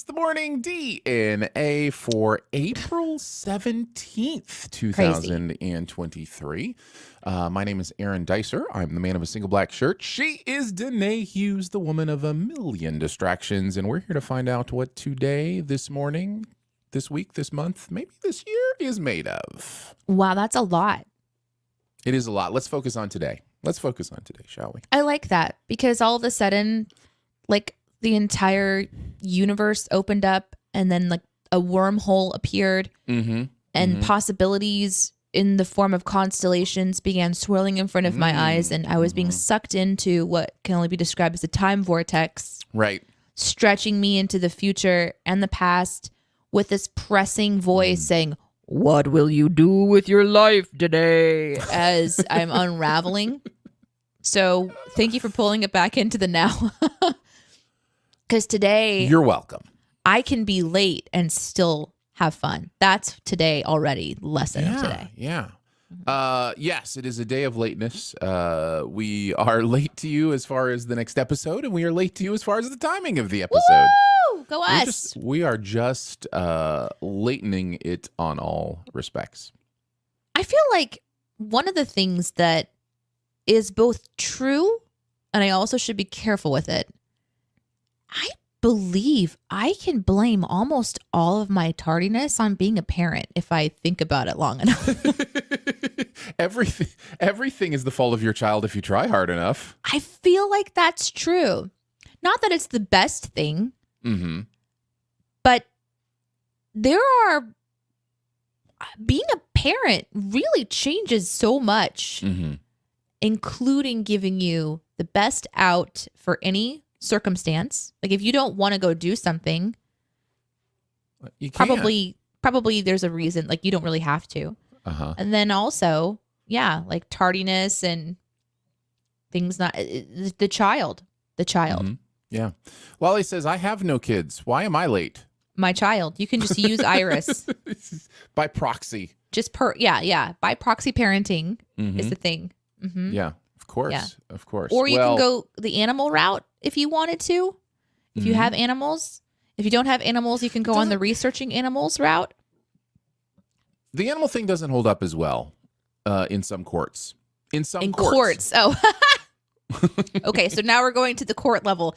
It's the morning DNA for April 17th, Crazy. 2023. My name is Aaron Dicer. I'm the man of a single black shirt. She is Danae Hughes, the woman of a million distractions. And we're here to find out what today, this morning, this week, this month, maybe this year is made of. Wow, that's a lot. It is a lot. Let's focus on today. Let's focus on today, shall we? I like that because all of a sudden, like the entire universe opened up and then like a wormhole appeared and possibilities in the form of constellations began swirling in front of my eyes, and I was being sucked into what can only be described as a time vortex. Right. Stretching me into the future and the past with this pressing voice saying, "What will you do with your life today?" as I'm unraveling. So thank you for pulling it back into the now. Because today, You're welcome. I can be late and still have fun. That's today already, lesson of today. Yeah. Yes, it is a day of lateness. We are late to you as far as the next episode, and we are late to you as far as the timing of the episode. Woo! Go us. We are just latening it on all respects. I feel like one of the things that is both true, and I also should be careful with it, I believe I can blame almost all of my tardiness on being a parent if I think about it long enough. Everything is the fault of your child if you try hard enough. I feel like that's true. Not that it's the best thing, but there are... being a parent really changes so much, including giving you the best out for any circumstance. Like if you don't want to go do something, You can't. probably there's a reason. Like you don't really have to. And then also, yeah, like tardiness and things not the child. Yeah. Lolly says, I have no kids. Why am I late? My child. You can just use Iris. By proxy. Just by proxy parenting is the thing. Yeah, of course. Yeah. Of course. Or you can go the animal route if you wanted to. If you have animals. If you don't have animals, you can go on the researching animals route. The animal thing doesn't hold up as well in some courts. In Courts. Oh. Okay, so now we're going to the court level.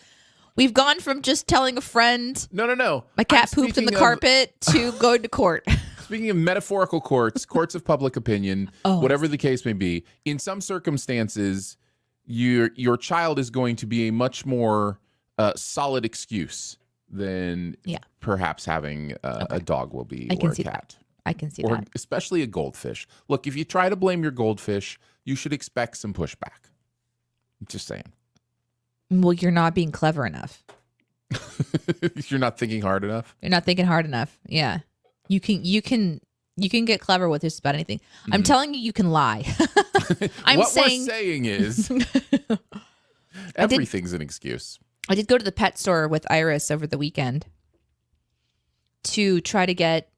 We've gone from just telling a friend. No. My cat pooped in the carpet to going to court. Speaking of metaphorical courts, courts of public opinion, whatever the case may be, in some circumstances, your child is going to be a much more solid excuse than perhaps having a dog will be, or a cat. I can see or that. Especially a goldfish. Look, if you try to blame your goldfish, you should expect some pushback. I'm just saying. Well, you're not being clever enough. You're not thinking hard enough? You're not thinking hard enough. Yeah. You can get clever with just about anything. I'm telling you can lie. We're saying is everything's an excuse. I did go to the pet store with Iris over the weekend to try to get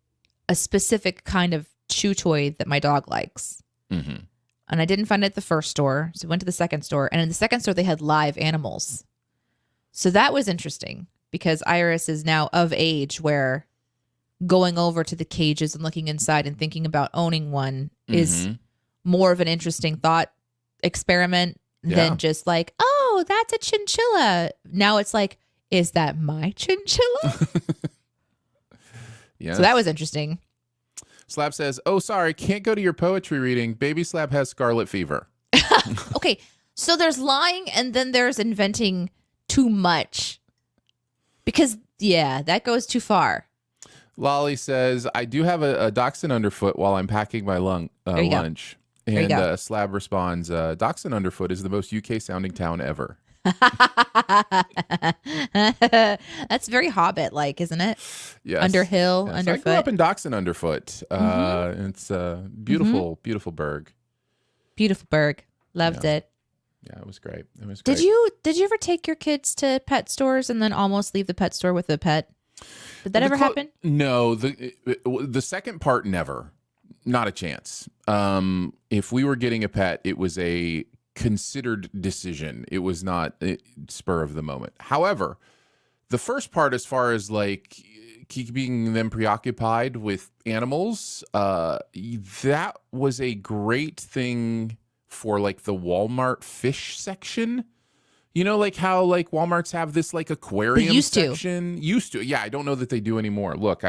a specific kind of chew toy that my dog likes. And I didn't find it at the first store, so we went to the second store. And in the second store, they had live animals. So that was interesting because Iris is now of age where going over to the cages and looking inside and thinking about owning one is more of an interesting thought experiment than just like, oh, that's a chinchilla. Now it's like, is that my chinchilla? Yes. So that was interesting. Slab says, oh, sorry, can't go to your poetry reading. Baby Slab has scarlet fever. Okay, so there's lying and then there's inventing too much. Because, yeah, that goes too far. Lolly says, I do have a dachshund underfoot while I'm packing my lunch. And Slab responds, dachshund underfoot is the most UK-sounding town ever. That's very Hobbit-like, isn't it? Yes. Underhill, yes. underfoot. I grew up in Dachshund Underfoot. It's a beautiful, beautiful burg. Beautiful burg. Loved it. Yeah, it was great. Did you ever take your kids to pet stores and then almost leave the pet store with a pet? Did that ever happen? No, the second part, never. Not a chance. If we were getting a pet, it was a considered decision. It was not spur of the moment. However, The first part, as far as like keeping them preoccupied with animals, that was a great thing for like the Walmart fish section. You know, like how like Walmarts have this like aquarium section. Used to. Yeah, I don't know that they do anymore. Look,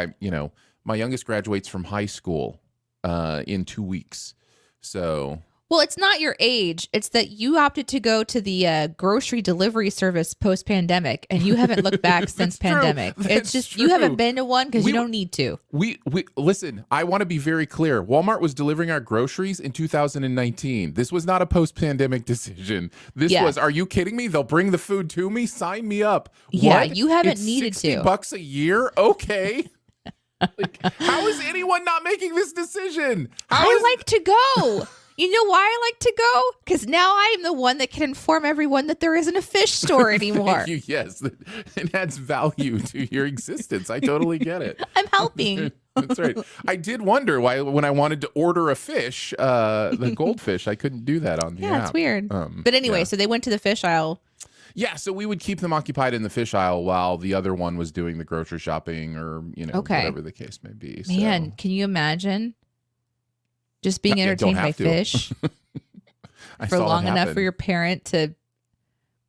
my youngest graduates from high school in 2 weeks. So, well, it's not your age. It's that you opted to go to the grocery delivery service post-pandemic, and you haven't looked back since pandemic. It's just true. You haven't been to one because you don't need to. We listen, I want to be very clear. Walmart was delivering our groceries in 2019. This was not a post-pandemic decision. This was, are you kidding me? They'll bring the food to me? Sign me up. Yeah, what? You haven't it's needed to. $60 a year? Okay. Like, how is anyone not making this decision? I like to go. You know why I like to go? Because now I am the one that can inform everyone that there isn't a fish store anymore. Thank you. Yes, it adds value to your existence. I totally get it. I'm helping. That's right. I did wonder why when I wanted to order a fish, the goldfish, I couldn't do that on the app. Yeah, it's weird. But anyway, so they went to the fish aisle. Yeah, so we would keep them occupied in the fish aisle while the other one was doing the grocery shopping or, whatever the case may be. Man, can you imagine just being entertained by fish for long enough for your parent to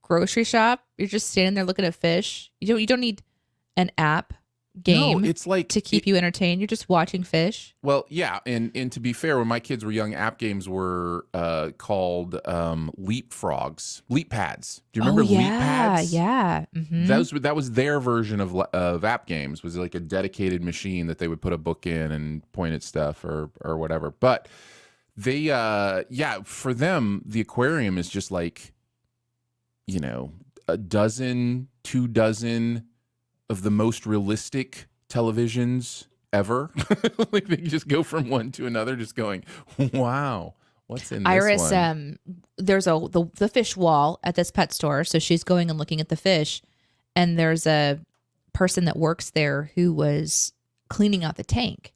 grocery shop? You're just standing there looking at fish. You don't need an app game it's like to keep you entertained. You're just watching fish. Well, yeah, and to be fair, when my kids were young, app games were called leap pads. Do you remember leap pads? Yeah. Mm-hmm. That was their version of app games. Was like a dedicated machine that they would put a book in and point at stuff or whatever. But they for them the aquarium is just like a dozen, 2 dozen of the most realistic televisions ever. Like they just go from one to another, just going, wow, what's in Iris, this one? There's the fish wall at this pet store. So she's going and looking at the fish. And there's a person that works there who was cleaning out the tank.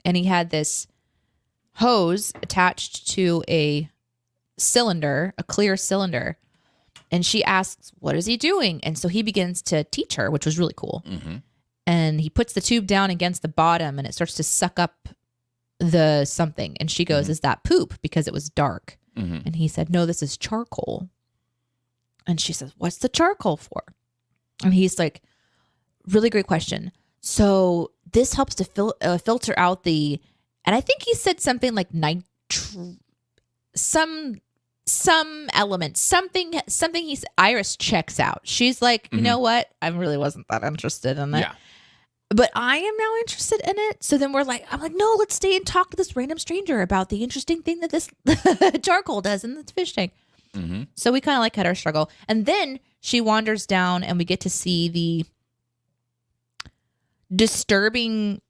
And he had this hose attached to a cylinder, a clear cylinder. And she asks, what is he doing? And so he begins to teach her, which was really cool. Mm-hmm. And he puts the tube down against the bottom and it starts to suck up the something. And she goes, is that poop? Because it was dark. Mm-hmm. And he said, no, this is charcoal. And she says, what's the charcoal for? And he's like, really great question. So this helps to filter out and I think he said something like some element, something Iris checks out. She's like, you know what? I really wasn't that interested in it. Yeah. But I am now interested in it. So then I'm like, no, let's stay and talk to this random stranger about the interesting thing that this charcoal does in the fish tank. Mm-hmm. So we kind of like had our struggle. And then she wanders down and we get to see the disturbing,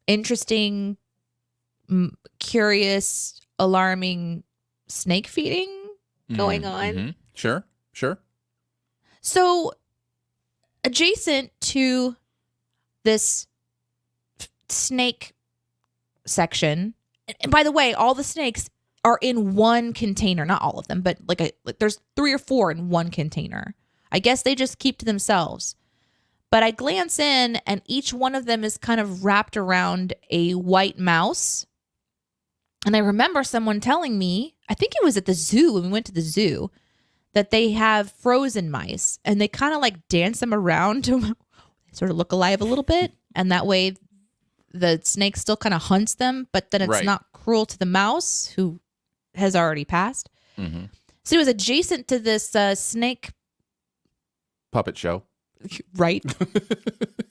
interesting, curious, alarming snake feeding going on. Mm-hmm. Sure. So adjacent to this snake section, and by the way, all the snakes are in one container, not all of them, but like there's 3 or 4 in one container. I guess they just keep to themselves. But I glance in and each one of them is kind of wrapped around a white mouse. And I remember someone telling me, I think it was at the zoo when we went to the zoo, that they have frozen mice and they kind of like dance them around to sort of look alive a little bit. And that way the snake still kind of hunts them, but then it's not cruel to the mouse who has already passed. Mm-hmm. So it was adjacent to this snake puppet show. Right.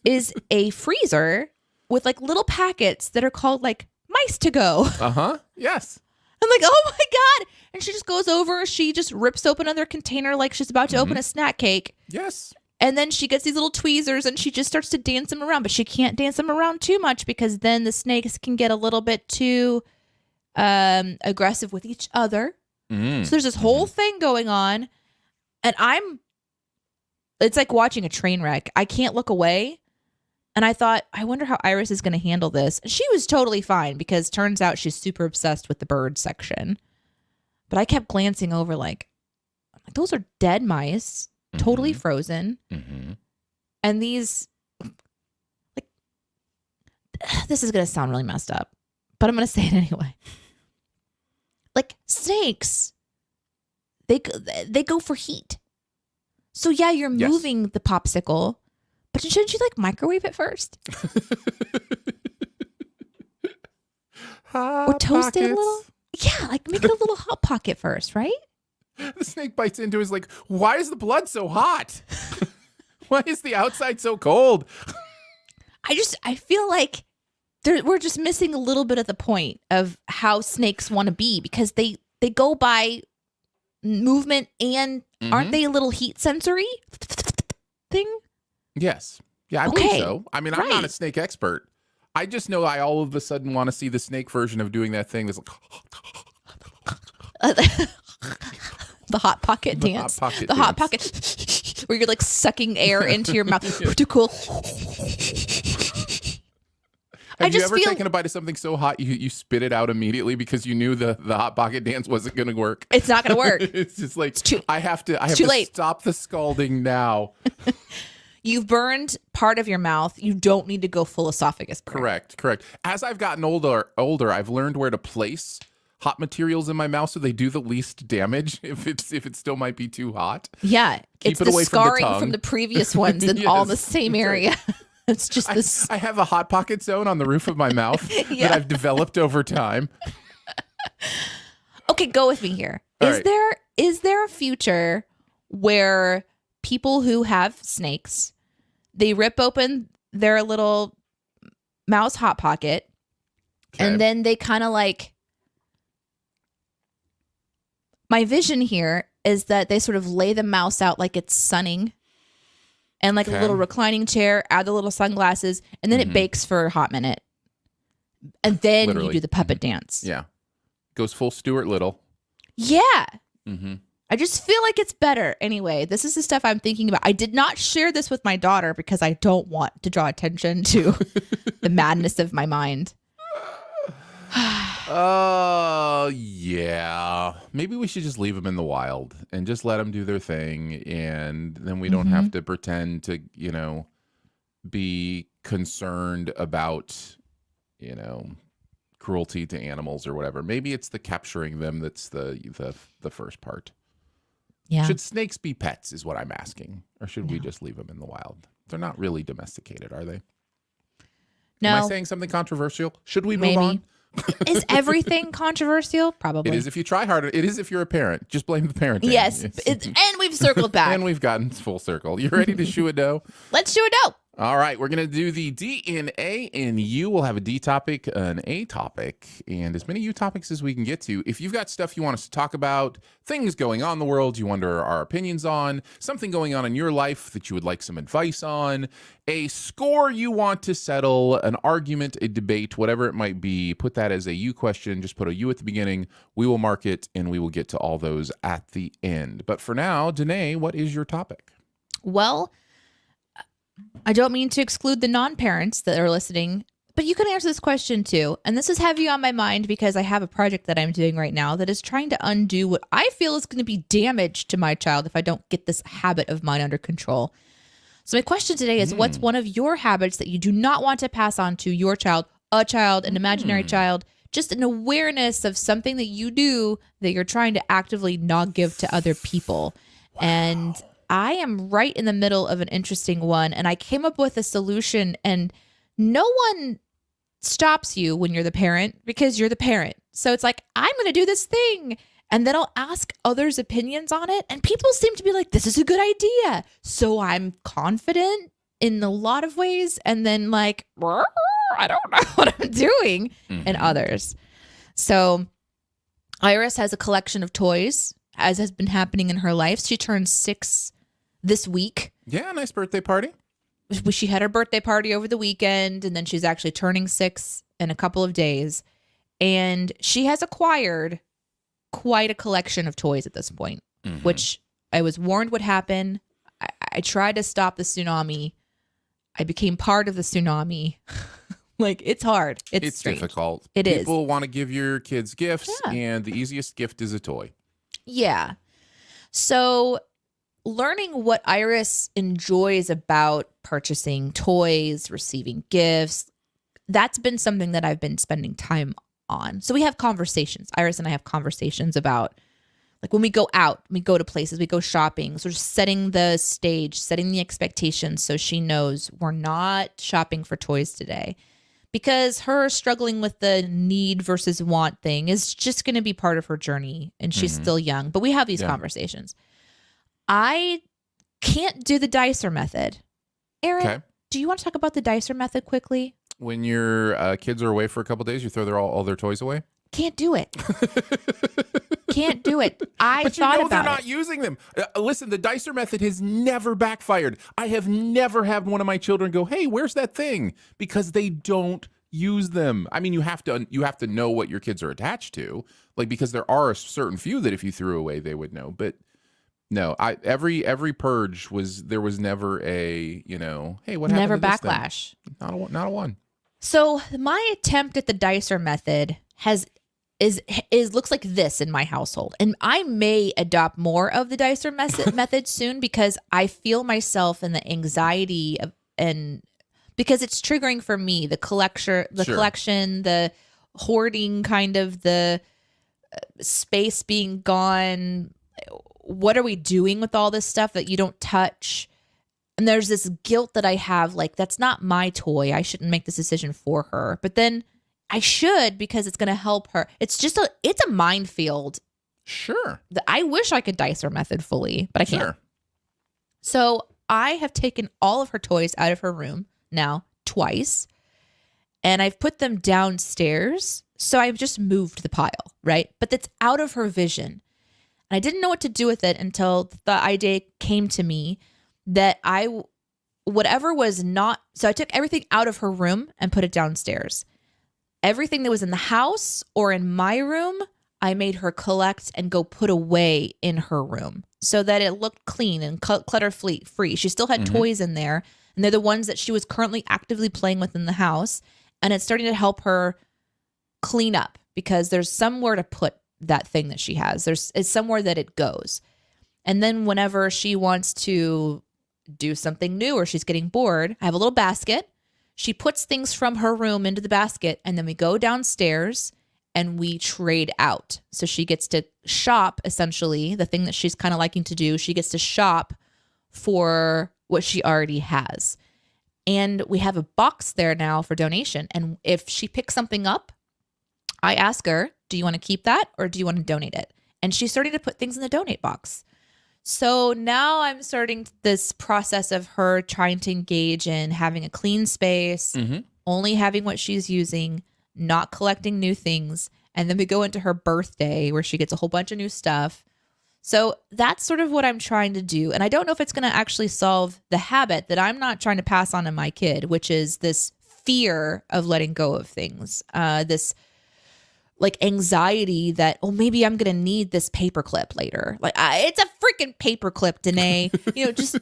Is a freezer with like little packets that are called like mice to go. Uh-huh. Yes. I'm like, oh my God. And she just goes over, she just rips open another container like she's about to open a snack cake. Yes. And then she gets these little tweezers and she just starts to dance them around, but she can't dance them around too much because then the snakes can get a little bit too aggressive with each other. Mm. So there's this whole thing going on and it's like watching a train wreck. I can't look away. And I thought, I wonder how Iris is going to handle this. And she was totally fine because turns out she's super obsessed with the bird section. But I kept glancing over like those are dead mice, totally frozen. Mm-hmm. And these, like, this is going to sound really messed up, but I'm going to say it anyway. Like snakes, they go for heat. So yeah, you're moving the popsicle, but shouldn't you like microwave it first? Or toast it a little? Yeah, like make it a little hot pocket first, right? The snake bites into it, is like, why is the blood so hot? Why is the outside so cold? I feel like we're just missing a little bit of the point of how snakes want to be, because they go by movement and aren't they a little heat sensory thing? Yes. Yeah, I believe so. I mean, I'm not a snake expert. I just know I all of a sudden want to see the snake version of doing that thing that's like the hot pocket dance. The hot pocket where you're like sucking air into your mouth. Too cool. Have you ever taken a bite of something so hot you spit it out immediately because you knew the hot pocket dance wasn't going to work? It's not going to work. It's just like, I have to late. Stop the scalding now. You've burned part of your mouth. You don't need to go full esophagus burn. Correct. As I've gotten older, I've learned where to place hot materials in my mouth so they do the least damage if it still might be too hot. Yeah. Keep it's it away the scarring from the tongue. From the previous ones in all the same area. It's just this. I have a hot pocket zone on the roof of my mouth that I've developed over time. Okay, go with me here. All Is there a future where people who have snakes, they rip open their little mouse hot pocket, and then they kind of like, my vision here is that they sort of lay the mouse out like it's sunning, and like a little reclining chair, add the little sunglasses, and then it bakes for a hot minute. And then you do the puppet dance. Yeah. Goes full Stuart Little. Yeah. I just feel like it's better. Anyway, this is the stuff I'm thinking about. I did not share this with my daughter because I don't want to draw attention to the madness of my mind. Yeah. Maybe we should just leave them in the wild and just let them do their thing. And then we don't have to pretend to, be concerned about, cruelty to animals or whatever. Maybe it's the capturing them that's the first part. Yeah. Should snakes be pets is what I'm asking. Or should we just leave them in the wild? They're not really domesticated, are they? No. Am I saying something controversial? Should we move on? Is everything controversial? Probably. It is if you try harder. It is if you're a parent. Just blame the parenting. Yes. And we've circled back. And we've gotten full circle. You ready to shoe a dough? Let's shoe a dough. All right. We're going to do the DNA and U. We'll have a D topic, an A topic, and as many U topics as we can get to. If you've got stuff you want us to talk about, things going on in the world you wonder our opinions on, something going on in your life that you would like some advice on, a score you want to settle, an argument, a debate, whatever it might be, put that as a U question. Just put a U at the beginning. We will mark it, and we will get to all those at the end. But for now, Danae, what is your topic? Well, I don't mean to exclude the non-parents that are listening, but you can answer this question too. And this is heavy on my mind because I have a project that I'm doing right now that is trying to undo what I feel is going to be damage to my child if I don't get this habit of mine under control. So my question today is, what's one of your habits that you do not want to pass on to your child, an imaginary child, just an awareness of something that you do that you're trying to actively not give to other people? Wow. And I am right in the middle of an interesting one, and I came up with a solution, and no one stops you when you're the parent because you're the parent. So it's like, I'm going to do this thing, and then I'll ask others' opinions on it, and people seem to be like, this is a good idea. So I'm confident in a lot of ways, and then like, I don't know what I'm doing in others. So Iris has a collection of toys, as has been happening in her life. She turned 6 this week. Yeah, nice birthday party. She had her birthday party over the weekend, and then she's actually turning 6 in a couple of days. And she has acquired quite a collection of toys at this point, which I was warned would happen. I tried to stop the tsunami. I became part of the tsunami. Like, it's hard. It's strange. Difficult. It is. People want to give your kids gifts, and the easiest gift is a toy. Yeah. So learning what Iris enjoys about purchasing toys, receiving gifts, that's been something that I've been spending time on. So we have conversations. Iris and I have conversations about, like, when we go out, we go to places, we go shopping, sort of setting the stage, setting the expectations so she knows we're not shopping for toys today. Because her struggling with the need versus want thing is just going to be part of her journey, and she's still young. But we have these conversations. I can't do the dicer method. Aaron, do you want to talk about the dicer method quickly? When your kids are away for a couple days, you throw all their toys away? Can't do it. Can't do it. But thought about they're not using them. Listen, the dicer method has never backfired. I have never had one of my children go, "Hey, where's that thing?" Because they don't use them. I mean, you have to know what your kids are attached to, like, because there are a certain few that if you threw away, they would know. But no, every purge there was never a, hey, what happened? Never to this backlash. Thing? Not a one. So my attempt at the dicer method looks like this in my household, and I may adopt more of the dicer method soon, because I feel myself in the anxiety and because it's triggering for me, the collection, the hoarding, kind of the space being gone. What are we doing with all this stuff that you don't touch? And there's this guilt that I have, like, that's not my toy. I shouldn't make this decision for her. But then I should, because it's going to help her. It's a minefield. Sure. I wish I could dice her method fully, but I can't. Sure. So I have taken all of her toys out of her room now twice, and I've put them downstairs. So I've just moved the pile, right? But that's out of her vision. And I didn't know what to do with it until the idea came to me that whatever was not, so I took everything out of her room and put it downstairs. Everything that was in the house or in my room, I made her collect and go put away in her room so that it looked clean and clutter free. She still had toys in there, and they're the ones that she was currently actively playing with in the house. And it's starting to help her clean up, because there's somewhere to put that thing that she has. It's somewhere that it goes. And then whenever she wants to do something new or she's getting bored, I have a little basket. She puts things from her room into the basket, and then we go downstairs and we trade out. So she gets to shop, essentially, the thing that she's kind of liking to do. She gets to shop for what she already has. And we have a box there now for donation. And if she picks something up, I ask her, do you want to keep that or do you want to donate it? And she's starting to put things in the donate box. So now I'm starting this process of her trying to engage in having a clean space, only having what she's using, not collecting new things. And then we go into her birthday where she gets a whole bunch of new stuff. So that's sort of what I'm trying to do. And I don't know if it's going to actually solve the habit that I'm not trying to pass on to my kid, which is this fear of letting go of things, this like anxiety that, oh, maybe I'm going to need this paperclip later. Like, it's a freaking paperclip, Danae. Just,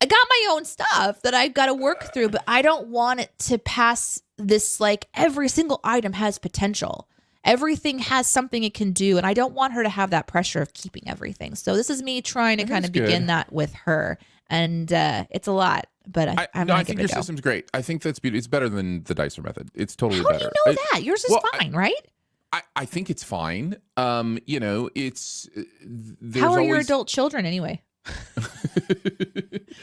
I got my own stuff that I've got to work through, but I don't want it to pass this, like, every single item has potential. Everything has something it can do. And I don't want her to have that pressure of keeping everything. So this is me trying to kind of begin that with her. And it's a lot, but I think your system's great. I think that's beautiful. It's better than the dicer method. It's totally better. How do you know that? Yours is fine, right? I think it's fine. It's how are your adult children anyway?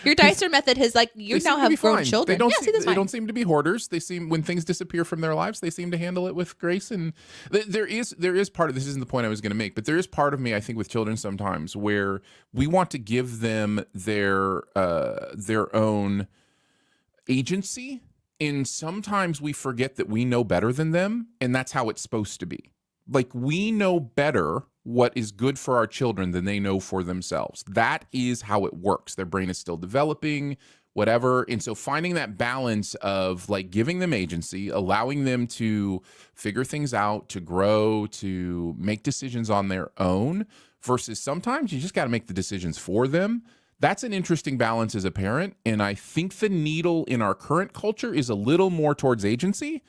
Your dicer method has you now have grown children. They don't seem to be hoarders. They seem, when things disappear from their lives, they seem to handle it with grace. And there is part of this isn't the point I was going to make, but there is part of me, I think, with children sometimes where we want to give them their own agency. And sometimes we forget that we know better than them, and that's how it's supposed to be. Like, we know better what is good for our children than they know for themselves. That is how it works. Their brain is still developing, whatever. And so finding that balance of, like, giving them agency, allowing them to figure things out, to grow, to make decisions on their own, versus sometimes you just got to make the decisions for them. That's an interesting balance as a parent, and I think the needle in our current culture is a little more towards agency,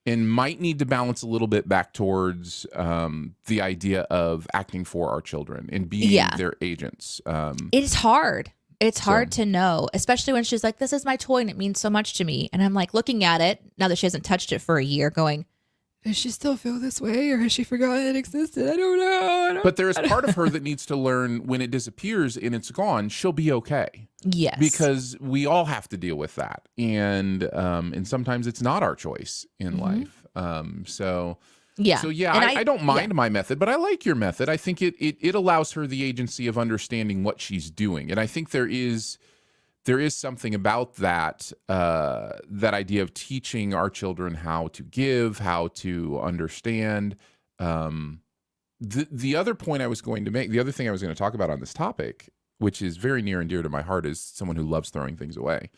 and might need to balance a little bit back towards the idea of acting for our children and being their agents. It is hard. It's hard to know, especially when she's like, this is my toy and it means so much to me. And I'm like looking at it now that she hasn't touched it for a year going, does she still feel this way or has she forgotten it existed? I don't know. But there is part of her that needs to learn when it disappears and it's gone, she'll be okay. Yes. Because we all have to deal with that. And sometimes it's not our choice in life. So I don't mind my method, but I like your method. I think it allows her the agency of understanding what she's doing. And I think there is something about that idea of teaching our children how to give, how to understand. The other point I was going to make, the other thing I was going to talk about on this topic, which is very near and dear to my heart as someone who loves throwing things away,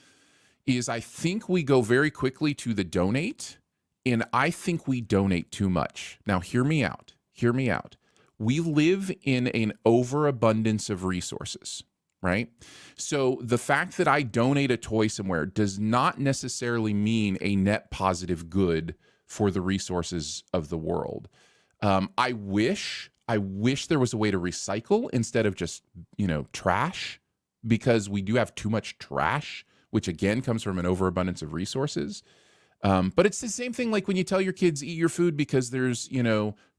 is I think we go very quickly to the donate, and I think we donate too much. Now, hear me out. Hear me out. We live in an overabundance of resources, right? So the fact that I donate a toy somewhere does not necessarily mean a net positive good for the resources of the world. I wish there was a way to recycle instead of just, trash, because we do have too much trash, which again comes from an overabundance of resources. But it's the same thing like when you tell your kids, eat your food because there's,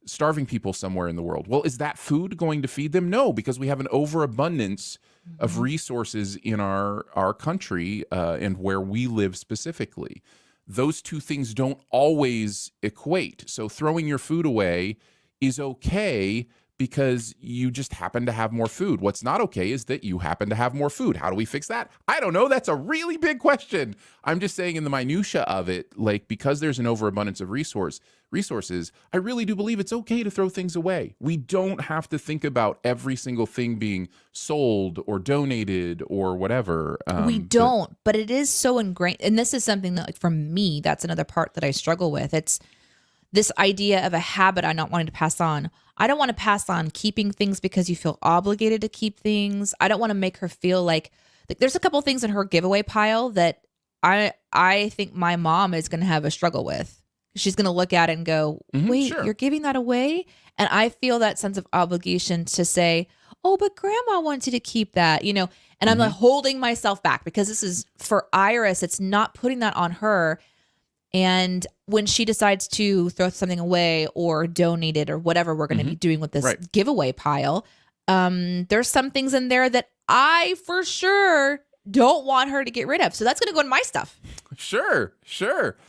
starving people somewhere in the world. Well, is that food going to feed them? No, because we have an overabundance of resources in our country and where we live specifically. Those two things don't always equate. So throwing your food away is okay because you just happen to have more food. What's not okay is that you happen to have more food. How do we fix that? I don't know. That's a really big question. I'm just saying in the minutia of it, like because there's an overabundance of resources, I really do believe it's okay to throw things away. We don't have to think about every single thing being sold or donated or whatever. We don't, but it is so ingrained. And this is something that, like, for me, that's another part that I struggle with. It's this idea of a habit I'm not wanting to pass on. I don't want to pass on keeping things because you feel obligated to keep things. I don't want to make her feel like there's a couple things in her giveaway pile that I think my mom is going to have a struggle with. She's going to look at it and go, wait, you're giving that away? And I feel that sense of obligation to say, oh, but grandma wants you to keep that, and I'm like holding myself back because this is for Iris. It's not putting that on her. And when she decides to throw something away or donate it or whatever we're going to be doing with this giveaway pile, there's some things in there that I for sure don't want her to get rid of. So that's going to go in my stuff. Sure.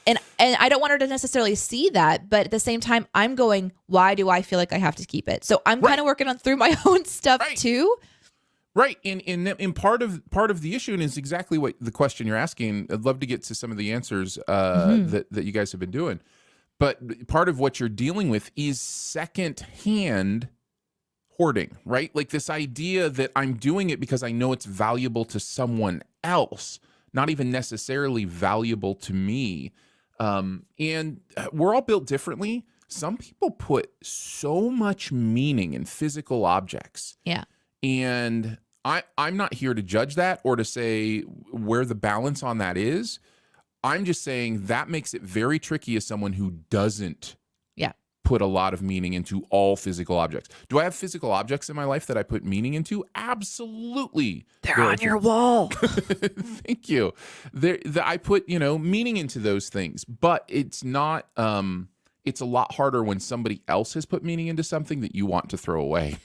And I don't want her to necessarily see that, but at the same time, I'm going, why do I feel like I have to keep it? So I'm kind of working on through my own stuff too. Right. And part of the issue, and is exactly what the question you're asking. I'd love to get to some of the answers that you guys have been doing. But part of what you're dealing with is secondhand hoarding, right? Like this idea that I'm doing it because I know it's valuable to someone else, not even necessarily valuable to me. And we're all built differently. Some people put so much meaning in physical objects. Yeah. And I'm not here to judge that or to say where the balance on that is. I'm just saying that makes it very tricky as someone who doesn't put a lot of meaning into all physical objects. Do I have physical objects in my life that I put meaning into? Absolutely. They're on your wall. Thank you. I put, meaning into those things, but it's not, it's a lot harder when somebody else has put meaning into something that you want to throw away.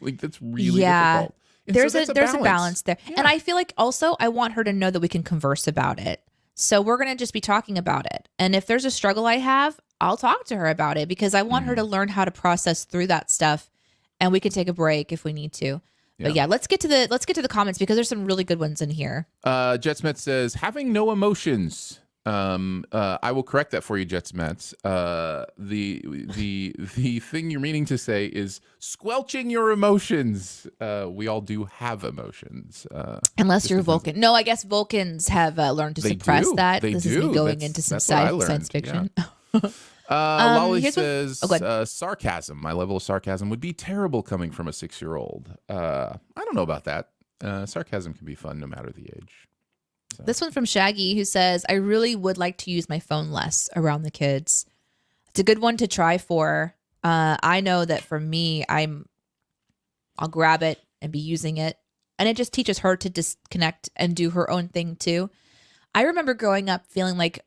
Like that's really difficult. And there's a balance there. Yeah. And I feel like also I want her to know that we can converse about it. So we're going to just be talking about it. And if there's a struggle I have, I'll talk to her about it because I want her to learn how to process through that stuff, and we can take a break if we need to. Yeah. But let's get to the comments because there's some really good ones in here. Jet Smith says, having no emotions. I will correct that for you, Jet Smith. The thing you're meaning to say is squelching your emotions. We all do have emotions. Unless you're Vulcan. No, I guess Vulcans have learned to suppress that. This is me going into some science fiction. Yeah. Lolly says, sarcasm. My level of sarcasm would be terrible coming from a 6-year-old. I don't know about that. Sarcasm can be fun no matter the age. So. This one from Shaggy, who says, I really would like to use my phone less around the kids. It's a good one to try for. I know that for me, I'll grab it and be using it. And it just teaches her to disconnect and do her own thing too. I remember growing up feeling like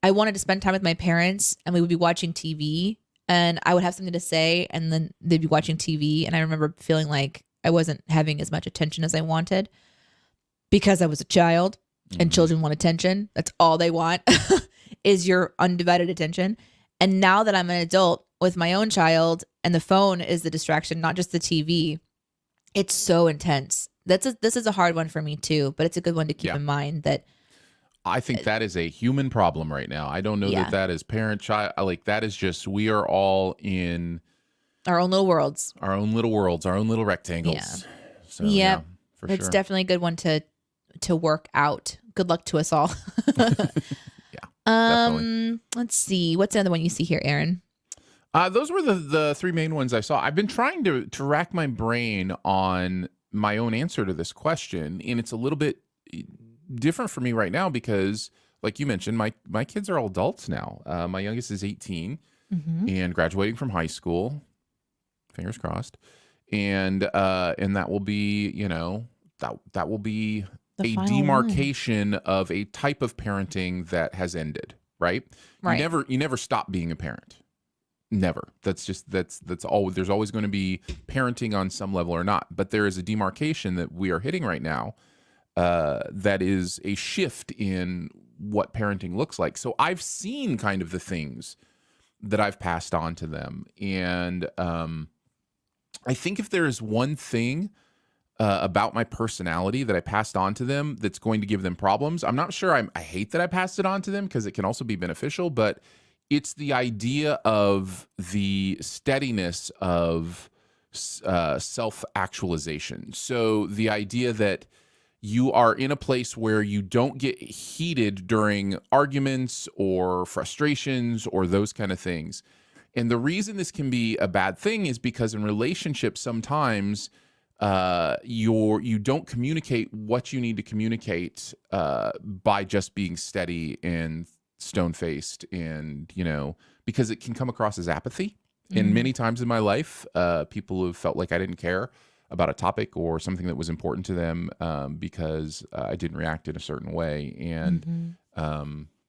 I wanted to spend time with my parents and we would be watching TV and I would have something to say and then they'd be watching TV. And I remember feeling like I wasn't having as much attention as I wanted because I was a child and children want attention. That's all they want is your undivided attention. And now that I'm an adult with my own child and the phone is the distraction, not just the TV, it's so intense. This is a hard one for me too, but it's a good one to keep in mind that I think that is a human problem right now. I don't know that is parent-child. Like that is just, we are all in our own little worlds, our own little rectangles. Yeah. So, for it's sure. definitely a good one to work out. Good luck to us all. Definitely. Let's see. What's the other one you see here, Aaron? Those were the three main ones I saw. I've been trying to rack my brain on my own answer to this question, and it's a little bit different for me right now because, like you mentioned, my kids are all adults now. My youngest is 18 and graduating from high school. Fingers crossed, and that will be, that will be a demarcation of a type of parenting that has ended. Right? You never stop being a parent. Never. That's all. There's always going to be parenting on some level or not. But there is a demarcation that we are hitting right now that is a shift in what parenting looks like. So I've seen kind of the things that I've passed on to them. And I think if there is one thing about my personality that I passed on to them that's going to give them problems, I'm not sure I hate that I passed it on to them because it can also be beneficial, but it's the idea of the steadiness of self-actualization. So the idea that you are in a place where you don't get heated during arguments or frustrations or those kind of things. And the reason this can be a bad thing is because in relationships, sometimes you don't communicate what you need to communicate by just being steady and stone-faced, and because it can come across as apathy. And many times in my life, people have felt like I didn't care about a topic or something that was important to them because I didn't react in a certain way. And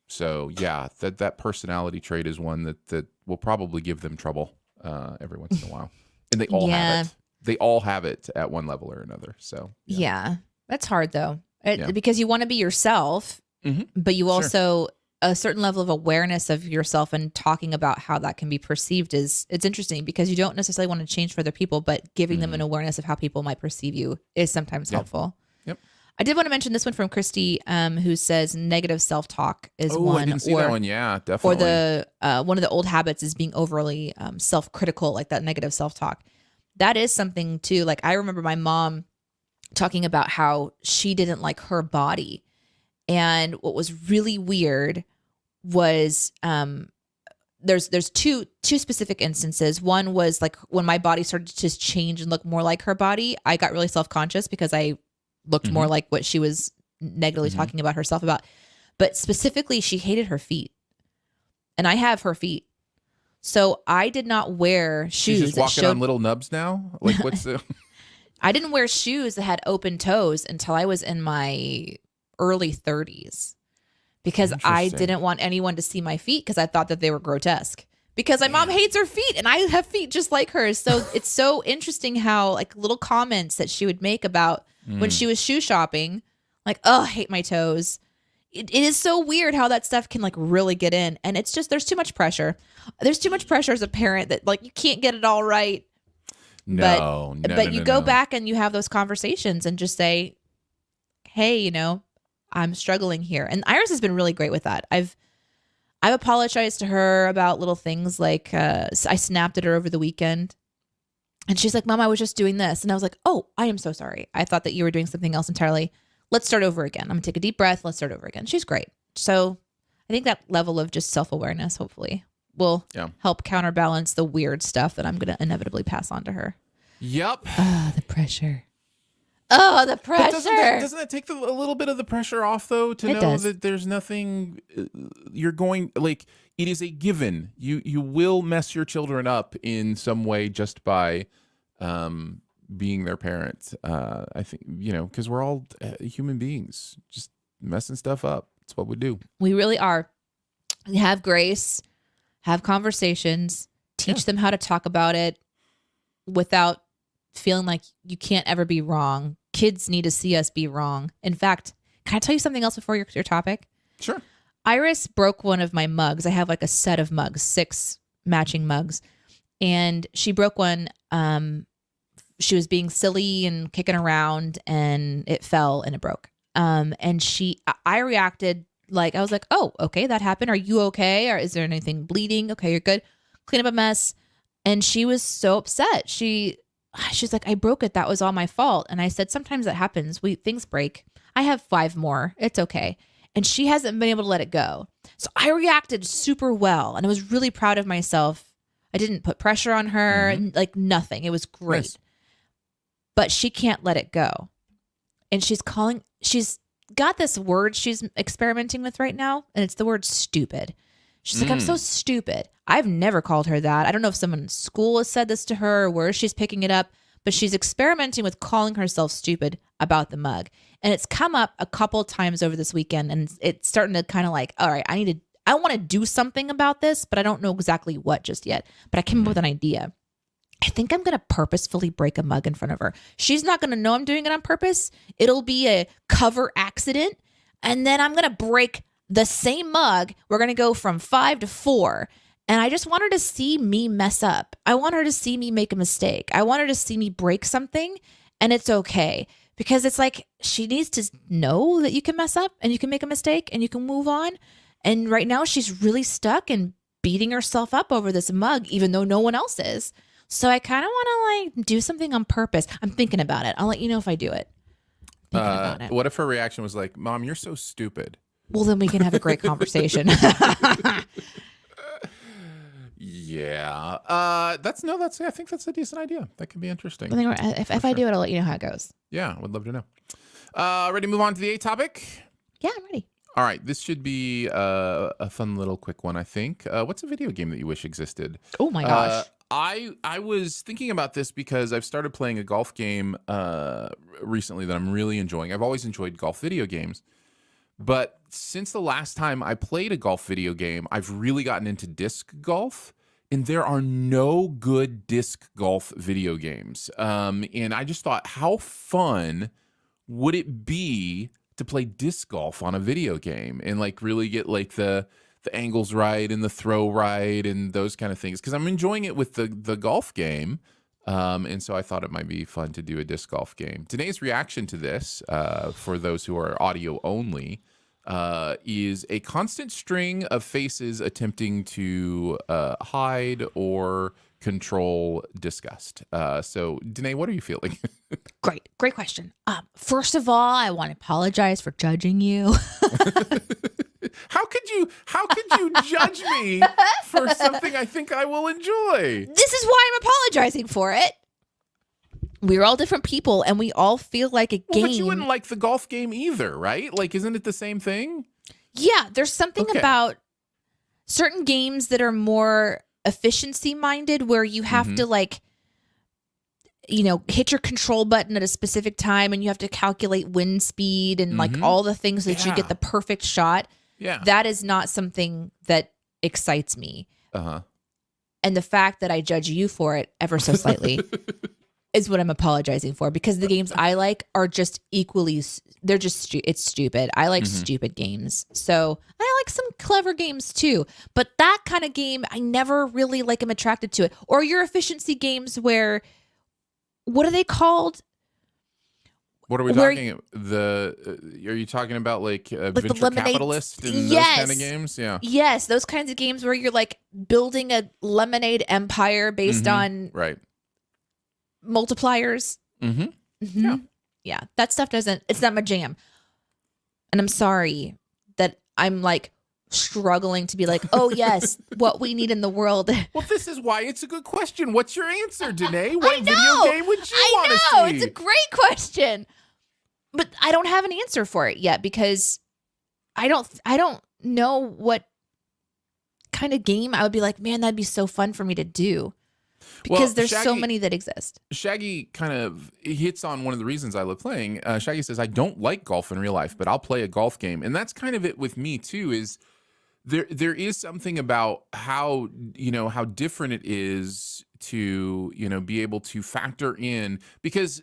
so yeah, that personality trait is one that will probably give them trouble every once in a while. And they all have it. They all have it at one level or another. So yeah, that's hard though, because you want to be yourself, but you also a certain level of awareness of yourself and talking about how that can be perceived it's interesting because you don't necessarily want to change for other people, but giving them an awareness of how people might perceive you is sometimes helpful. Yep. I did want to mention this one from Christy, who says negative self-talk is one. I didn't see that one. Yeah, definitely. Or the one of the old habits is being overly self-critical, like that negative self-talk. That is something too. Like I remember my mom talking about how she didn't like her body. And what was really weird was there's two specific instances. One was like when my body started to change and look more like her body, I got really self-conscious because I looked more like what she was negatively talking about herself about. But specifically, she hated her feet. And I have her feet. So I did not wear shoes. She's just walking on little nubs now? Like what's the... I didn't wear shoes that had open toes until I was in my early 30s because I didn't want anyone to see my feet because I thought that they were grotesque because my mom hates her feet and I have feet just like hers. So it's so interesting how like little comments that she would make about when she was shoe shopping, like, oh, I hate my toes. It is so weird how that stuff can like really get in. And it's just, there's too much pressure. There's too much pressure as a parent that like you can't get it all right. But you go back and you have those conversations and just say, hey, I'm struggling here. And Iris has been really great with that. I've apologized to her about little things like I snapped at her over the weekend. And she's like, Mom, I was just doing this. And I was like, oh, I am so sorry. I thought that you were doing something else entirely. Let's start over again. I'm going to take a deep breath. Let's start over again. She's great. So I think that level of just self-awareness, hopefully, will help counterbalance the weird stuff that I'm going to inevitably pass on to her. Yep. The pressure. Oh, the pressure. But doesn't that take a little bit of the pressure off, though, to know that there's nothing you're going, like, it is a given. You will mess your children up in some way just by being their parent. I think, because we're all human beings, just messing stuff up. That's what we do. We really are. Have grace, have conversations, teach them how to talk about it without feeling like you can't ever be wrong. Kids need to see us be wrong. In fact, can I tell you something else before your topic? Sure. Iris broke one of my mugs. I have like a set of mugs, 6 matching mugs. And she broke one. She was being silly and kicking around and it fell and it broke. And I reacted like, I was like, oh, okay, that happened. Are you okay? Or is there anything bleeding? Okay, you're good. Clean up a mess. And she was so upset. She's like, I broke it. That was all my fault. And I said, sometimes that happens. Things break. I have 5 more. It's okay. And she hasn't been able to let it go. So I reacted super well. And I was really proud of myself. I didn't put pressure on her, like nothing. It was great. Nice. But she can't let it go. And she's got this word she's experimenting with right now. And it's the word stupid. She's like, I'm so stupid. I've never called her that. I don't know if someone in school has said this to her or where she's picking it up, but she's experimenting with calling herself stupid about the mug. And it's come up a couple times over this weekend. And it's starting to kind of like, all right, I want to do something about this, but I don't know exactly what just yet. But I came up with an idea. I think I'm going to purposefully break a mug in front of her. She's not going to know I'm doing it on purpose. It'll be a cover accident. And then I'm going to break the same mug. We're going to go from 5 to 4. And I just want her to see me mess up. I want her to see me make a mistake. I want her to see me break something. And it's okay. Because it's like, she needs to know that you can mess up and you can make a mistake and you can move on. And right now she's really stuck and beating herself up over this mug, even though no one else is. So I kind of want to like do something on purpose. I'm thinking about it. I'll let you know if I do it. What if her reaction was like, Mom, you're so stupid? Well, then we can have a great conversation. Yeah. I think that's a decent idea. That could be interesting. If I do it, I'll let you know how it goes. Yeah, I would love to know. Ready to move on to the 8th topic? Yeah, I'm ready. All right. This should be a fun little quick one, I think. What's a video game that you wish existed? Oh, my gosh. I was thinking about this because I've started playing a golf game recently that I'm really enjoying. I've always enjoyed golf video games. But since the last time I played a golf video game, I've really gotten into disc golf. And there are no good disc golf video games. And I just thought, how fun would it be to play disc golf on a video game and like really get like the angles right and the throw right and those kind of things, because I'm enjoying it with the golf game. And so I thought it might be fun to do a disc golf game. Today's reaction to this, for those who are audio only, is a constant string of faces attempting to hide or control disgust. So, Danae, what are you feeling? Great question. First of all, I want to apologize for judging you. How could you judge me for something I think I will enjoy? This is why I'm apologizing for it. We're all different people, and we all feel like a game. But you wouldn't like the golf game either, right? Like, isn't it the same thing? Yeah, there's something about certain games that are more efficiency minded, where you have to like, hit your control button at a specific time, and you have to calculate wind speed and like all the things so that you get the perfect shot. Yeah, that is not something that excites me. And the fact that I judge you for it ever so slightly is what I'm apologizing for, because the games I like are just equally, they're just, it's stupid. I like stupid games. So I like some clever games too, but that kind of game, I never really like am attracted to it. Or your efficiency games where, what are they called? What are we talking? Are you talking about like venture capitalist and those kind of games? Yeah. Yes, those kinds of games where you're like building a lemonade empire based on multipliers. Yeah, that stuff it's not my jam. And I'm sorry that I'm like struggling to be like, oh yes, what we need in the world. Well, this is why it's a good question. What's your answer, Danae? What video game would you want to see? It's a great question. But I don't have an answer for it yet because I don't know what kind of game I would be like, man, that'd be so fun for me to do. Because there's so many that exist. Shaggy kind of hits on one of the reasons I love playing. Shaggy says, I don't like golf in real life, but I'll play a golf game. And that's kind of it with me too, is there is something about how different it is to, be able to factor in, because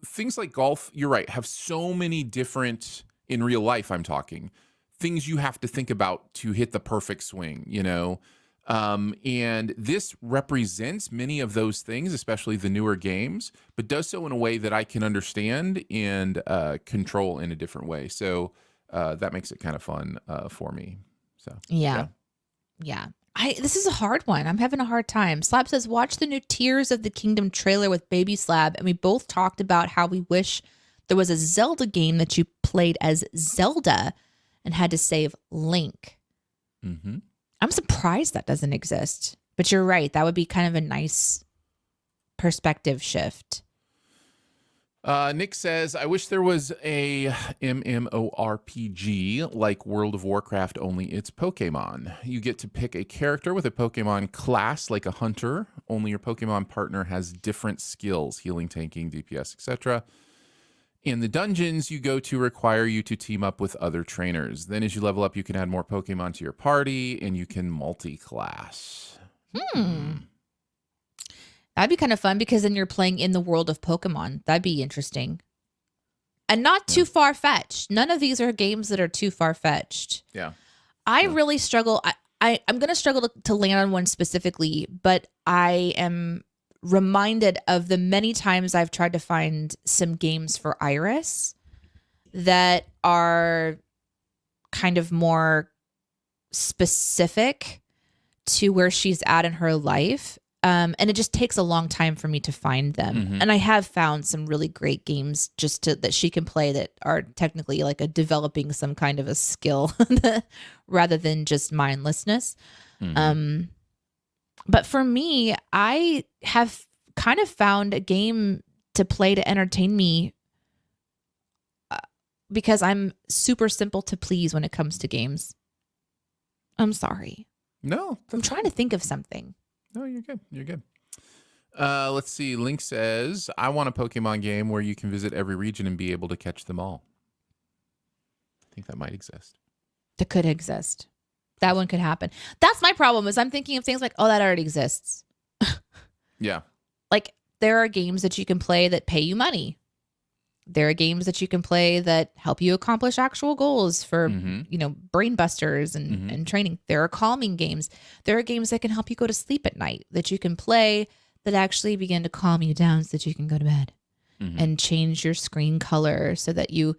things like golf, you're right, have so many different, in real life I'm talking, things you have to think about to hit the perfect swing, and this represents many of those things, especially the newer games, but does so in a way that I can understand and control in a different way. So that makes it kind of fun for me. So yeah. This is a hard one. I'm having a hard time. Slab says, watch the new Tears of the Kingdom trailer with Baby Slab, and we both talked about how we wish there was a Zelda game that you played as Zelda and had to save Link. Mm-hmm. I'm surprised that doesn't exist, but you're right. That would be kind of a nice perspective shift. Nick says, I wish there was a MMORPG like World of Warcraft, only it's Pokemon. You get to pick a character with a Pokemon class like a hunter, only your Pokemon partner has different skills, healing, tanking, DPS, etc. In the dungeons you go to require you to team up with other trainers. Then as you level up, you can add more Pokemon to your party and you can multi-class. That'd be kind of fun because then you're playing in the world of Pokemon. That'd be interesting. And not too far-fetched. None of these are games that are too far-fetched. Yeah. I really struggle. I'm going to struggle to land on one specifically, but I am reminded of the many times I've tried to find some games for Iris that are kind of more specific to where she's at in her life. And it just takes a long time for me to find them. Mm-hmm. And I have found some really great games that she can play that are technically like developing some kind of a skill rather than just mindlessness. Mm-hmm. But for me, I have kind of found a game to play to entertain me because I'm super simple to please when it comes to games. I'm sorry. No. I'm trying to think of something. No, you're good. You're good. Let's see. Link says, I want a Pokemon game where you can visit every region and be able to catch them all. I think that might exist. That could exist. That one could happen. That's my problem is I'm thinking of things like, oh, that already exists. Yeah. Like there are games that you can play that pay you money. There are games that you can play that help you accomplish actual goals for, brain busters and training. There are calming games. There are games that can help you go to sleep at night that you can play that actually begin to calm you down so that you can go to bed and change your screen color so that you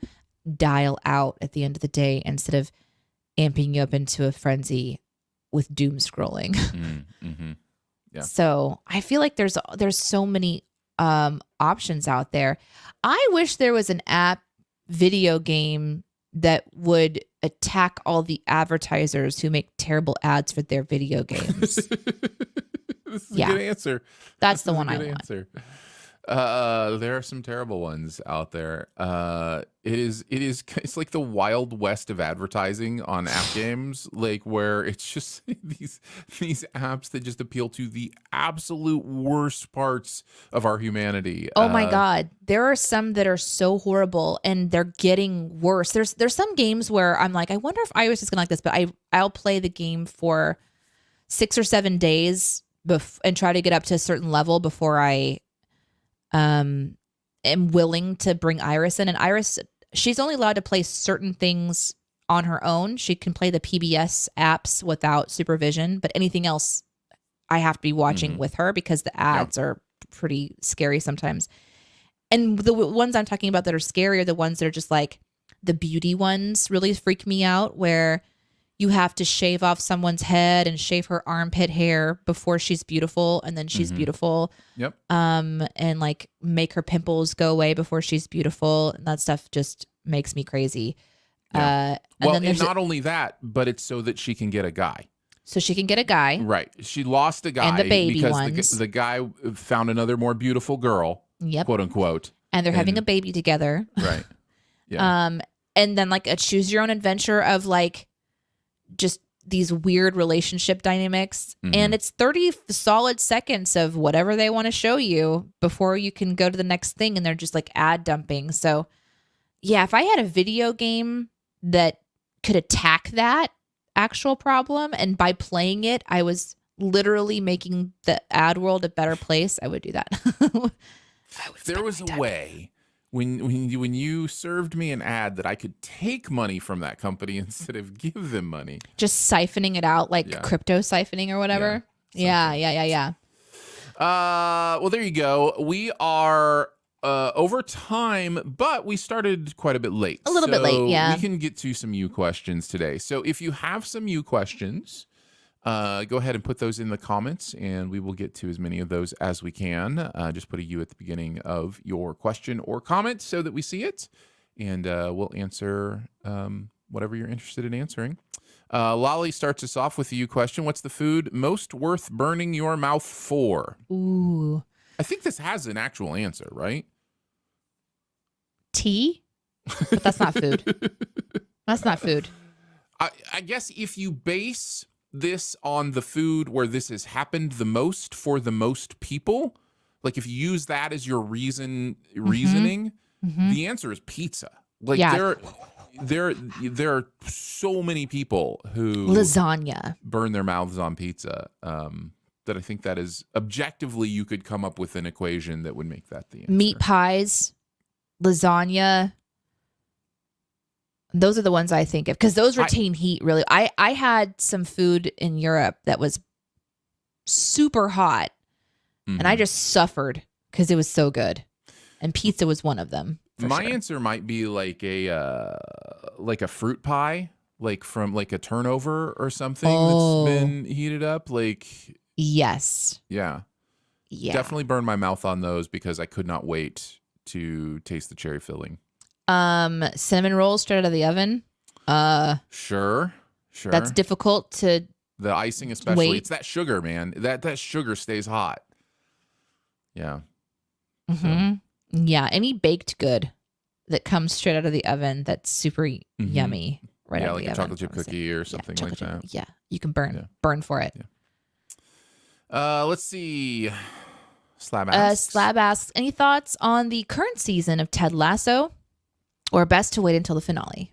dial out at the end of the day instead of amping you up into a frenzy with doom scrolling. Yeah. So I feel like there's so many options out there. I wish there was an app video game that would attack all the advertisers who make terrible ads for their video games. This is a good answer. That's the one I want. There are some terrible ones out there. It's like the Wild West of advertising on app games, like where it's just these apps that just appeal to the absolute worst parts of our humanity. Oh my God. There are some that are so horrible and they're getting worse. There's some games where I'm like, I wonder if Iris is gonna like this, but I'll play the game for 6 or 7 days and try to get up to a certain level before I am willing to bring Iris in. And Iris, she's only allowed to play certain things on her own. She can play the PBS apps without supervision, but anything else I have to be watching with her because the ads are pretty scary sometimes. And the ones I'm talking about that are scary are the ones that are just like the beauty ones really freak me out, where you have to shave off someone's head and shave her armpit hair before she's beautiful, and then she's beautiful. Yep. And like make her pimples go away before she's beautiful, and that stuff just makes me crazy. Yeah. And not only that, but it's so that she can get a guy. So she can get a guy. Right. She lost a guy and the baby because ones. The guy found another more beautiful girl. Yep. Quote unquote. and they're having a baby together. Right. Yeah. And then like a choose your own adventure of like just these weird relationship dynamics. And it's 30 solid seconds of whatever they want to show you before you can go to the next thing. And they're just like ad dumping. So yeah, if I had a video game that could attack that actual problem, and by playing it, I was literally making the ad world a better place, I would do that. If there was a way when you served me an ad that I could take money from that company instead of give them money, just siphoning it out like crypto siphoning or whatever. Yeah. Well, there you go. We are over time, but we started quite a bit late. A little bit late, yeah. We can get to some you questions today. So if you have some you questions, go ahead and put those in the comments, and we will get to as many of those as we can. Just put a U at the beginning of your question or comment so that we see it, and we'll answer whatever you're interested in answering. Lolly starts us off with the you question. What's the food most worth burning your mouth for? Ooh. I think this has an actual answer, right? Tea? But that's not food. That's not food. I guess if you base this on the food where this has happened the most for the most people, like if you use that as your reasoning, the answer is pizza. Like there are so many people who lasagna burn their mouths on pizza. That I think that is objectively you could come up with an equation that would make that the answer. Meat pies, lasagna. Those are the ones I think of because those retain heat really. I had some food in Europe that was super hot and I just suffered because it was so good. And pizza was one of them. My answer might be like a fruit pie, like from like a turnover or something that's been heated up. Like yes. Yeah. Definitely burned my mouth on those because I could not wait to taste the cherry filling. Cinnamon rolls straight out of the oven. Sure. That's difficult to the icing especially. wait. It's that sugar, man. That sugar stays hot. Yeah. So. Yeah, any baked good that comes straight out of the oven that's super yummy. Right out of the oven. Yeah, like a chocolate chip cookie or something like that. Yeah, you can burn for it. Yeah. Let's see. Slab asks, any thoughts on the current season of Ted Lasso, or best to wait until the finale?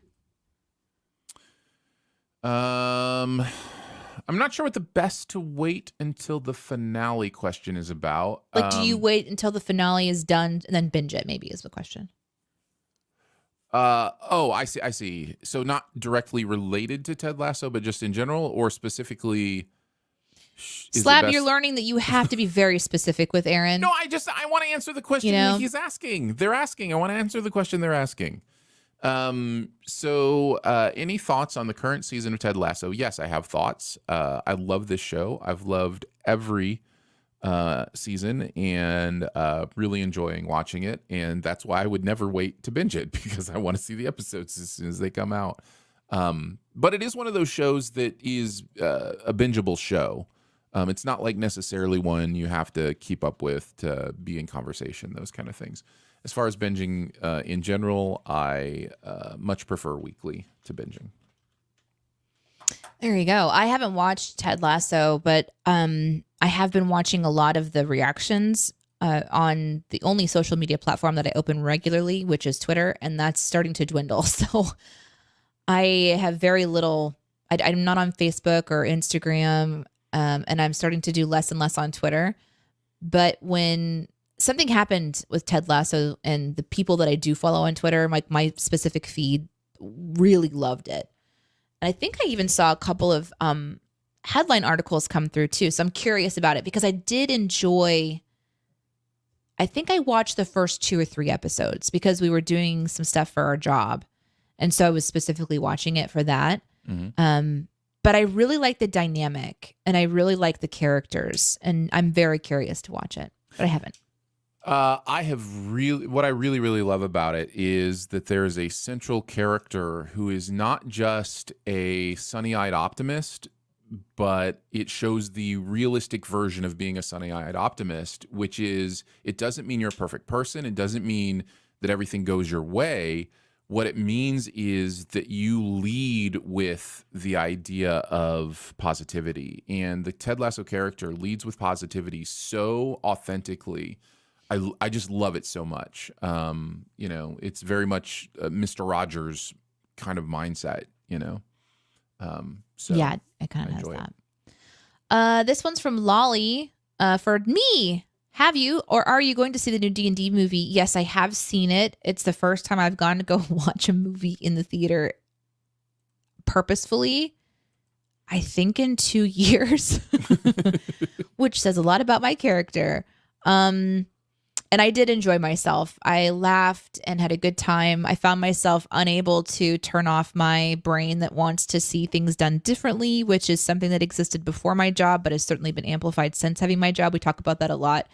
I'm not sure what the best to wait until the finale question is about. Like, do you wait until the finale is done and then binge it? Maybe is the question. I see. So not directly related to Ted Lasso, but just in general, or specifically. Slab, you're learning that you have to be very specific with Aaron. No, I want to answer the question he's asking. They're asking. I want to answer the question they're asking. So any thoughts on the current season of Ted Lasso? Yes, I have thoughts. I love this show. I've loved every season and really enjoying watching it. And that's why I would never wait to binge it because I want to see the episodes as soon as they come out. But it is one of those shows that is a bingeable show. It's not like necessarily one you have to keep up with to be in conversation, those kind of things. As far as binging in general, I much prefer weekly to binging. There you go. I haven't watched Ted Lasso, but I have been watching a lot of the reactions on the only social media platform that I open regularly, which is Twitter, and that's starting to dwindle. So I have very little. I'm not on Facebook or Instagram, and I'm starting to do less and less on Twitter. But when something happened with Ted Lasso and the people that I do follow on Twitter, like my specific feed, really loved it. And I think I even saw a couple of headline articles come through too. So I'm curious about it because I did enjoy. I think I watched the first 2 or 3 episodes because we were doing some stuff for our job. And so I was specifically watching it for that. But I really like the dynamic and I really like the characters. And I'm very curious to watch it, but I haven't. What I really love about it is that there is a central character who is not just a sunny-eyed optimist, but it shows the realistic version of being a sunny-eyed optimist, which is it doesn't mean you're a perfect person. It doesn't mean that everything goes your way. What it means is that you lead with the idea of positivity. And the Ted Lasso character leads with positivity so authentically. I just love it so much. It's very much Mr. Rogers kind of mindset, So yeah, it kind of has that. This one's from Lolly. For me, have you or are you going to see the new D&D movie? Yes, I have seen it. It's the first time I've gone to go watch a movie in the theater purposefully, I think in 2 years, which says a lot about my character. And I did enjoy myself. I laughed and had a good time. I found myself unable to turn off my brain that wants to see things done differently, which is something that existed before my job, but has certainly been amplified since having my job. We talk about that a lot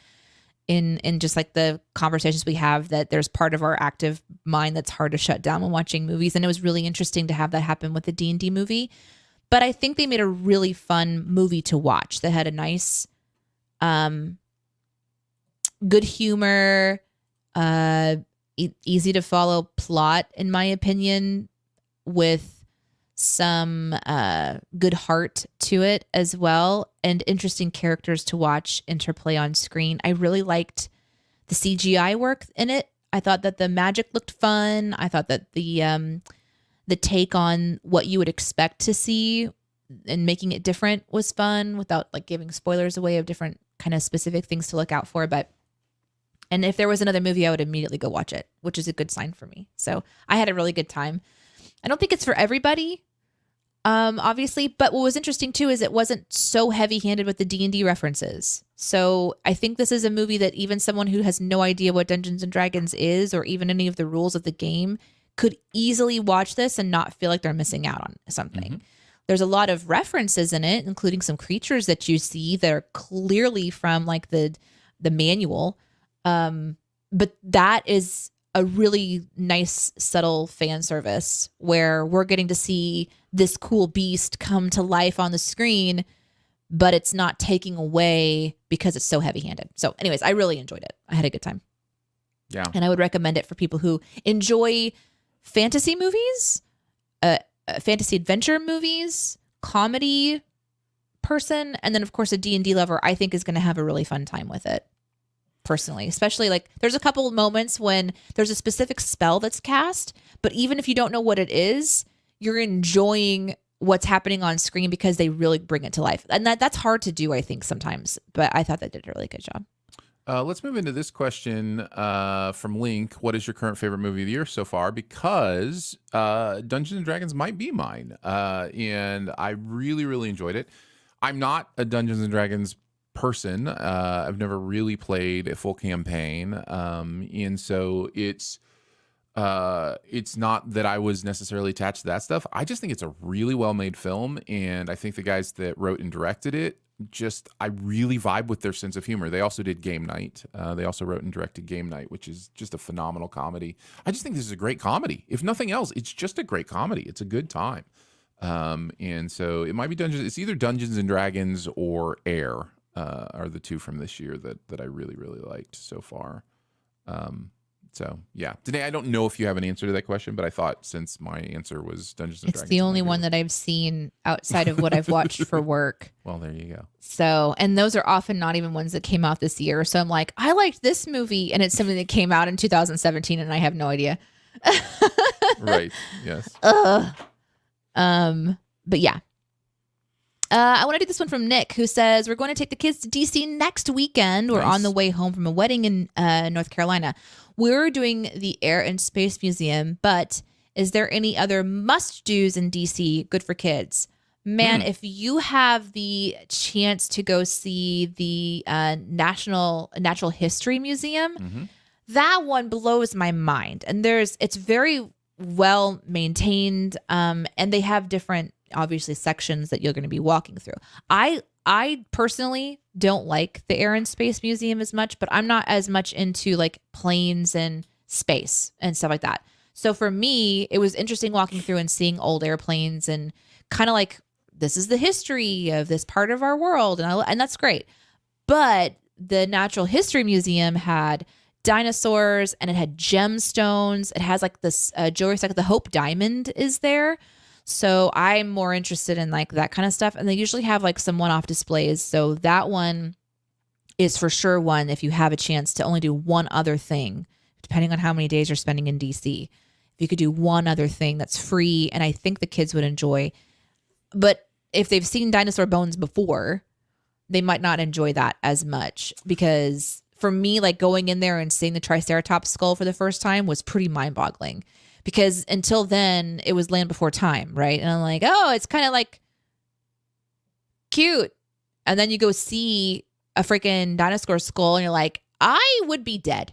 in just like the conversations we have, that there's part of our active mind that's hard to shut down when watching movies. And it was really interesting to have that happen with the D&D movie. But I think they made a really fun movie to watch that had a nice, good humor, easy to follow plot, in my opinion, with some good heart to it as well, and interesting characters to watch interplay on screen. I really liked the CGI work in it. I thought that the magic looked fun. I thought that the take on what you would expect to see and making it different was fun, without like giving spoilers away of different kind of specific things to look out for. And if there was another movie, I would immediately go watch it, which is a good sign for me. So I had a really good time. I don't think it's for everybody, obviously. But what was interesting too is it wasn't so heavy-handed with the D&D references. So I think this is a movie that even someone who has no idea what Dungeons and Dragons is, or even any of the rules of the game, could easily watch this and not feel like they're missing out on something. Mm-hmm. There's a lot of references in it, including some creatures that you see that are clearly from like the manual. But that is a really nice, subtle fan service where we're getting to see this cool beast come to life on the screen, but it's not taking away because it's so heavy-handed. So anyways, I really enjoyed it. I had a good time. Yeah. And I would recommend it for people who enjoy fantasy movies, fantasy adventure movies, comedy person, and then of course a D&D lover, I think is going to have a really fun time with it. Personally, especially like there's a couple of moments when there's a specific spell that's cast, but even if you don't know what it is, you're enjoying what's happening on screen because they really bring it to life. And that's hard to do, I think, sometimes, but I thought they did a really good job. Let's move into this question from Link. What is your current favorite movie of the year so far? Because Dungeons and Dragons might be mine. And I really, really enjoyed it. I'm not a Dungeons and Dragons person. I've never really played a full campaign. And so it's not that I was necessarily attached to that stuff. I just think it's a really well-made film. And I think the guys that wrote and directed it, I really vibe with their sense of humor. They also did Game Night. They also wrote and directed Game Night, which is just a phenomenal comedy. I just think this is a great comedy. If nothing else, it's just a great comedy. It's a good time. And so it might be it's either Dungeons and Dragons or Air. Are the two from this year that I really, really liked so far. So yeah, today I don't know if you have an answer to that question, but I thought since my answer was Dungeons and Dragons, it's the only one that I've seen outside of what I've watched for work. Well, there you go. So, and those are often not even ones that came out this year. So I'm like, I liked this movie, and it's something that came out in 2017, and I have no idea. Right. Yes. But yeah. I want to do this one from Nick, who says, we're going to take the kids to DC next weekend. We're on the way home from a wedding in North Carolina. We're doing the Air and Space Museum, but is there any other must-dos in DC good for kids? Man, if you have the chance to go see the National Natural History Museum, that one blows my mind. And it's very well maintained, and they have different obviously sections that you're going to be walking through. I personally don't like the Air and Space Museum as much, but I'm not as much into like planes and space and stuff like that. So for me, it was interesting walking through and seeing old airplanes and kind of like this is the history of this part of our world. And that's great. But the Natural History Museum had dinosaurs and it had gemstones. It has like this jewelry set. The Hope Diamond is there. So I'm more interested in like that kind of stuff. And they usually have like some one-off displays. So that one is for sure one if you have a chance to only do one other thing, depending on how many days you're spending in DC. If you could do one other thing that's free and I think the kids would enjoy. But if they've seen dinosaur bones before, they might not enjoy that as much, because for me, like going in there and seeing the Triceratops skull for the first time was pretty mind-boggling, because until then it was Land Before Time, right? And I'm like, oh, it's kind of like cute. And then you go see a freaking dinosaur skull and you're like, I would be dead.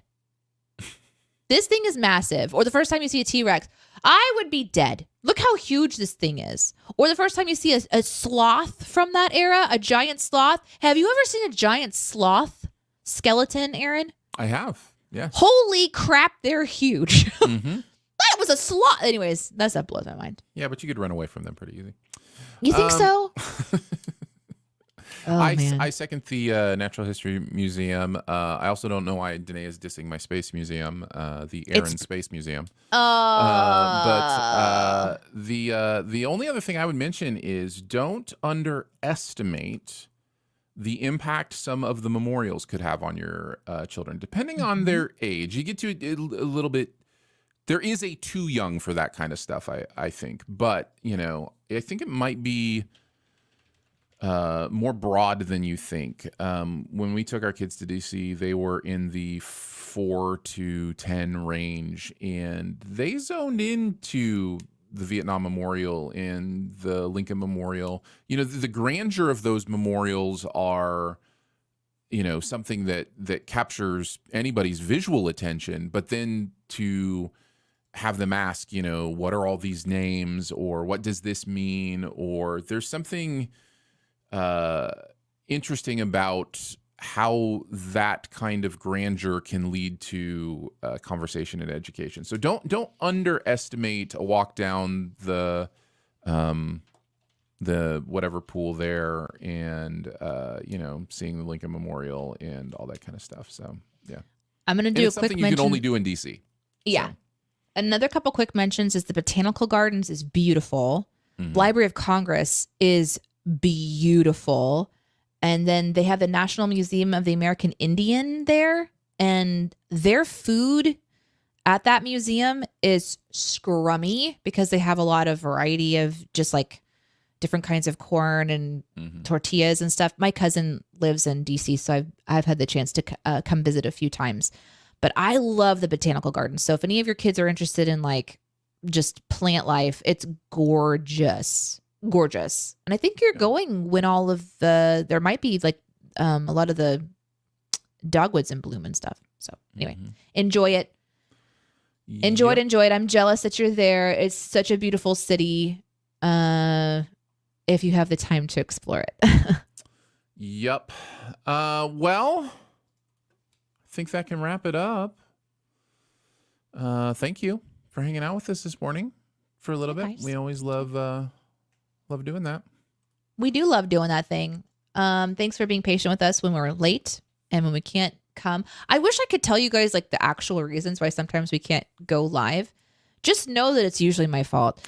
This thing is massive. Or the first time you see a T-Rex, I would be dead. Look how huge this thing is. Or the first time you see a sloth from that era, a giant sloth. Have you ever seen a giant sloth skeleton, Aaron? I have. Yeah. Holy crap, they're huge. Mm-hmm. That was a sloth. Anyways, that stuff blows my mind. Yeah, but you could run away from them pretty easy. You think so? Oh, man. I second the Natural History Museum. I also don't know why Danae is dissing my space museum, the Aaron Space Museum. But the only other thing I would mention is don't underestimate the impact some of the memorials could have on your children, depending on their age. You get to a little bit. There is a too young for that kind of stuff, I think. But I think it might be more broad than you think. When we took our kids to DC, they were in the 4 to 10 range, and they zoned into the Vietnam Memorial and the Lincoln Memorial. The grandeur of those memorials are, something that captures anybody's visual attention, but then to have them ask, what are all these names, or what does this mean, or there's something interesting about how that kind of grandeur can lead to conversation and education. So don't underestimate a walk down the whatever pool there, and seeing the Lincoln Memorial and all that kind of stuff. So yeah, I'm gonna do a quick something you mention. can only do in DC. Yeah, so. Another couple quick mentions is the Botanical Gardens is beautiful. Mm-hmm. Library of Congress is beautiful. And then they have the National Museum of the American Indian there, and their food at that museum is scrummy because they have a lot of variety of just like different kinds of corn and tortillas and stuff. My cousin lives in DC, so I've had the chance to come visit a few times. But I love the Botanical Gardens. So if any of your kids are interested in like just plant life, it's gorgeous. And I think you're going when all of there might be like a lot of the dogwoods in bloom and stuff. So anyway, enjoy it. Enjoy it. I'm jealous that you're there. It's such a beautiful city. If you have the time to explore it. Yep. Well, I think that can wrap it up. Thank you for hanging out with us this morning for a little bit. Nice. We always love doing that. We do love doing that thing. Thanks for being patient with us when we're late and when we can't come. I wish I could tell you guys like the actual reasons why sometimes we can't go live. Just know that it's usually my fault.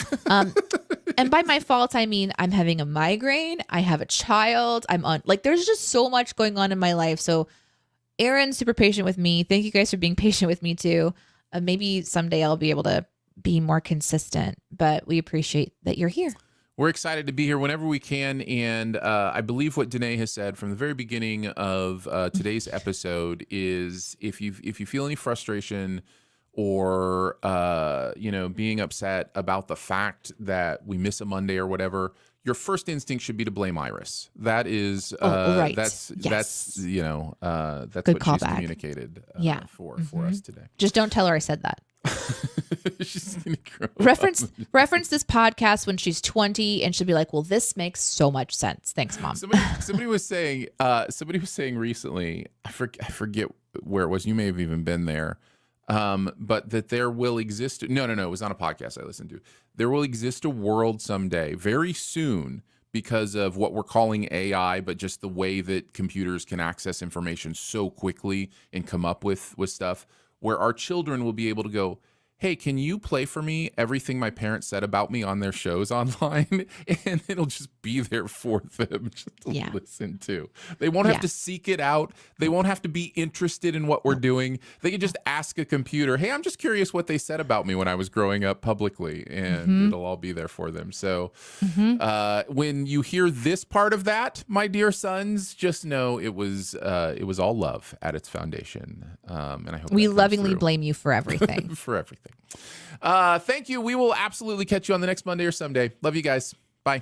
And by my fault, I mean I'm having a migraine. I have a child. There's just so much going on in my life. So Aaron's super patient with me. Thank you guys for being patient with me too. Maybe someday I'll be able to be more consistent, but we appreciate that you're here. We're excited to be here whenever we can, and I believe what Danae has said from the very beginning of today's episode is if you feel any frustration or being upset about the fact that we miss a Monday or whatever, your first instinct should be to blame Iris. That is right. That's Good what she's communicated for us today. Just don't tell her I said that. She's gonna grow reference this podcast when she's 20 and she'll be like, well, this makes so much sense. Thanks, Mom. Somebody was saying recently, I forget where it was, you may have even been there, but that there will exist it was on a podcast I listened to. There will exist a world someday, very soon, because of what we're calling AI, but just the way that computers can access information so quickly and come up with stuff, where our children will be able to go, hey, can you play for me everything my parents said about me on their shows online? And it'll just be there for them just to listen to. They won't have to seek it out. They won't have to be interested in what we're doing. They can just ask a computer, hey, I'm just curious what they said about me when I was growing up publicly, and it'll all be there for them. So when you hear this part of that, my dear sons, just know it was all love at its foundation. And I hope we lovingly blame you for everything. For everything. Thank you. We will absolutely catch you on the next Monday or someday. Love you guys. Bye.